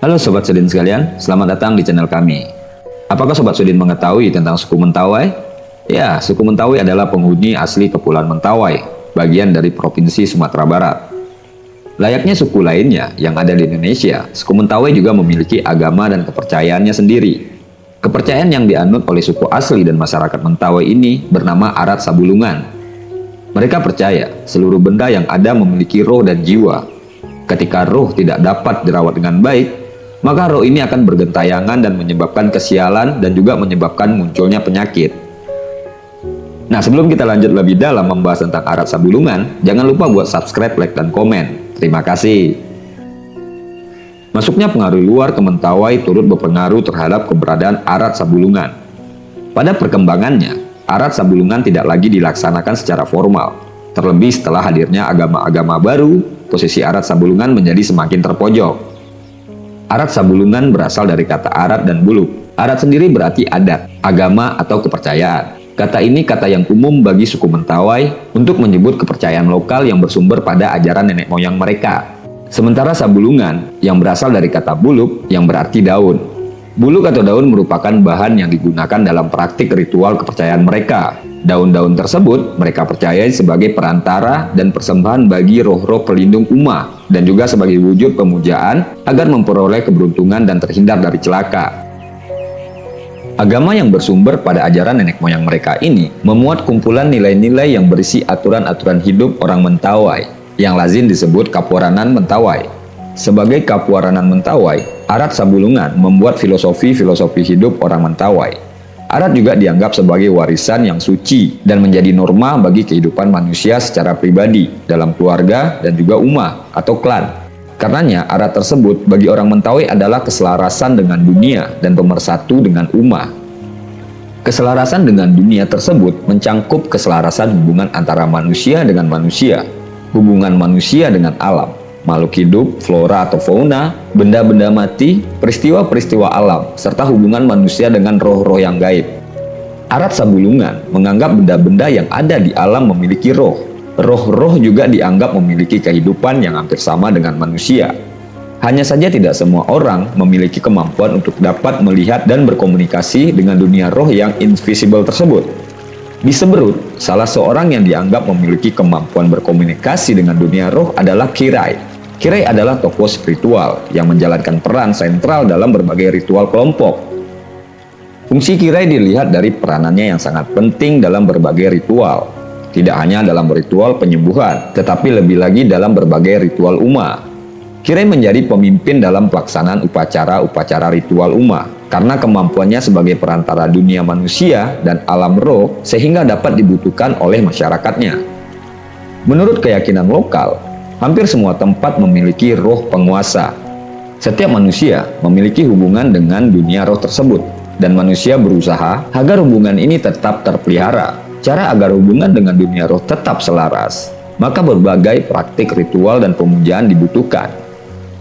Halo Sobat Sudin sekalian, selamat datang di channel kami. Apakah Sobat Sudin mengetahui tentang suku Mentawai? Ya, suku Mentawai adalah penghuni asli Kepulauan Mentawai, bagian dari Provinsi Sumatera Barat. Layaknya suku lainnya yang ada di Indonesia, suku Mentawai juga memiliki agama dan kepercayaannya sendiri. Kepercayaan yang dianut oleh suku asli dan masyarakat Mentawai ini bernama Arat Sabulungan. Mereka percaya seluruh benda yang ada memiliki roh dan jiwa. Ketika roh tidak dapat dirawat dengan baik, maka roh ini akan bergentayangan dan menyebabkan kesialan dan juga menyebabkan munculnya penyakit. Nah, sebelum kita lanjut lebih dalam membahas tentang Arat Sabulungan, jangan lupa buat subscribe, like, dan komen. Terima kasih. Masuknya pengaruh luar ke Mentawai turut berpengaruh terhadap keberadaan Arat Sabulungan. Pada perkembangannya, Arat Sabulungan tidak lagi dilaksanakan secara formal. Terlebih setelah hadirnya agama-agama baru, posisi Arat Sabulungan menjadi semakin terpojok. Arat Sabulungan berasal dari kata arat dan buluk. Arat sendiri berarti adat, agama, atau kepercayaan. Kata ini kata yang umum bagi suku Mentawai untuk menyebut kepercayaan lokal yang bersumber pada ajaran nenek moyang mereka. Sementara Sabulungan yang berasal dari kata buluk yang berarti daun. Buluk atau daun merupakan bahan yang digunakan dalam praktik ritual kepercayaan mereka. Daun-daun tersebut mereka percayai sebagai perantara dan persembahan bagi roh-roh pelindung umat dan juga sebagai wujud pemujaan agar memperoleh keberuntungan dan terhindar dari celaka. Agama yang bersumber pada ajaran nenek moyang mereka ini memuat kumpulan nilai-nilai yang berisi aturan-aturan hidup orang Mentawai yang lazim disebut Kapuaranan Mentawai. Sebagai Kapuaranan Mentawai, Arat Sabulungan membuat filosofi-filosofi hidup orang Mentawai. Arat juga dianggap sebagai warisan yang suci dan menjadi norma bagi kehidupan manusia secara pribadi, dalam keluarga, dan juga ummah atau klan. Karenanya, arat tersebut bagi orang Mentawai adalah keselarasan dengan dunia dan pemersatu dengan ummah. Keselarasan dengan dunia tersebut mencangkup keselarasan hubungan antara manusia dengan manusia, hubungan manusia dengan alam, makhluk hidup, flora atau fauna, benda-benda mati, peristiwa-peristiwa alam, serta hubungan manusia dengan roh-roh yang gaib. Arat Sabulungan menganggap benda-benda yang ada di alam memiliki roh. Roh-roh juga dianggap memiliki kehidupan yang hampir sama dengan manusia. Hanya saja tidak semua orang memiliki kemampuan untuk dapat melihat dan berkomunikasi dengan dunia roh yang invisible tersebut. Di Seberut, salah seorang yang dianggap memiliki kemampuan berkomunikasi dengan dunia roh adalah Kirai. Kirai adalah tokoh spiritual yang menjalankan peran sentral dalam berbagai ritual kelompok. Fungsi Kirai dilihat dari peranannya yang sangat penting dalam berbagai ritual. Tidak hanya dalam ritual penyembuhan, tetapi lebih lagi dalam berbagai ritual ummah. Kirai menjadi pemimpin dalam pelaksanaan upacara-upacara ritual ummah karena kemampuannya sebagai perantara dunia manusia dan alam roh sehingga dapat dibutuhkan oleh masyarakatnya. Menurut keyakinan lokal, hampir semua tempat memiliki roh penguasa. Setiap manusia memiliki hubungan dengan dunia roh tersebut, dan manusia berusaha agar hubungan ini tetap terpelihara. Cara agar hubungan dengan dunia roh tetap selaras, maka berbagai praktik ritual dan pemujaan dibutuhkan.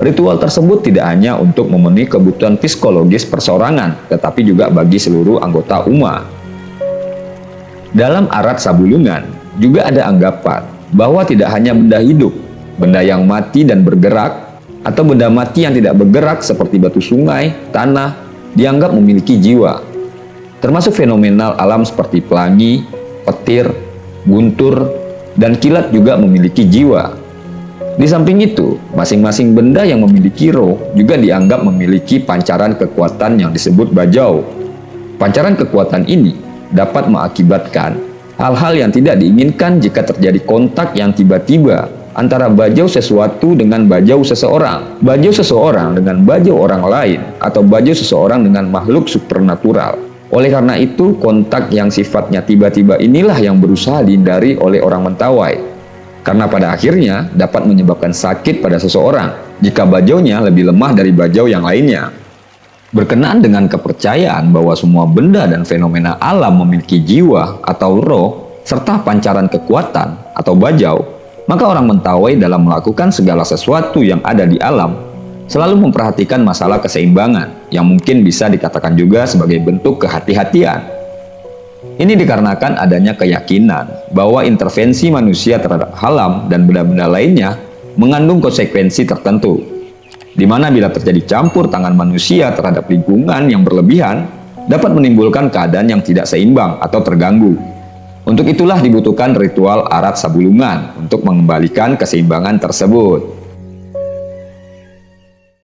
Ritual tersebut tidak hanya untuk memenuhi kebutuhan psikologis perseorangan, tetapi juga bagi seluruh anggota ummah. Dalam Arat Sabulungan juga ada anggapan bahwa tidak hanya benda hidup, benda yang mati dan bergerak, atau benda mati yang tidak bergerak seperti batu sungai, tanah, dianggap memiliki jiwa. Termasuk fenomenal alam seperti pelangi, petir, guntur, dan kilat juga memiliki jiwa. Di samping itu, masing-masing benda yang memiliki roh juga dianggap memiliki pancaran kekuatan yang disebut bajau. Pancaran kekuatan ini dapat mengakibatkan hal-hal yang tidak diinginkan jika terjadi kontak yang tiba-tiba antara bajau sesuatu dengan bajau seseorang, bajau seseorang dengan bajau orang lain, atau bajau seseorang dengan makhluk supernatural. Oleh karena itu, kontak yang sifatnya tiba-tiba inilah yang berusaha dihindari oleh orang Mentawai. Karena pada akhirnya dapat menyebabkan sakit pada seseorang jika bajaunya lebih lemah dari bajau yang lainnya. Berkenaan dengan kepercayaan bahwa semua benda dan fenomena alam memiliki jiwa atau roh, serta pancaran kekuatan atau bajau, maka orang Mentawai dalam melakukan segala sesuatu yang ada di alam selalu memperhatikan masalah keseimbangan yang mungkin bisa dikatakan juga sebagai bentuk kehati-hatian. Ini dikarenakan adanya keyakinan bahwa intervensi manusia terhadap alam dan benda-benda lainnya mengandung konsekuensi tertentu. di mana bila terjadi campur tangan manusia terhadap lingkungan yang berlebihan, dapat menimbulkan keadaan yang tidak seimbang atau terganggu. Untuk itulah dibutuhkan ritual arat sabulungan untuk mengembalikan keseimbangan tersebut.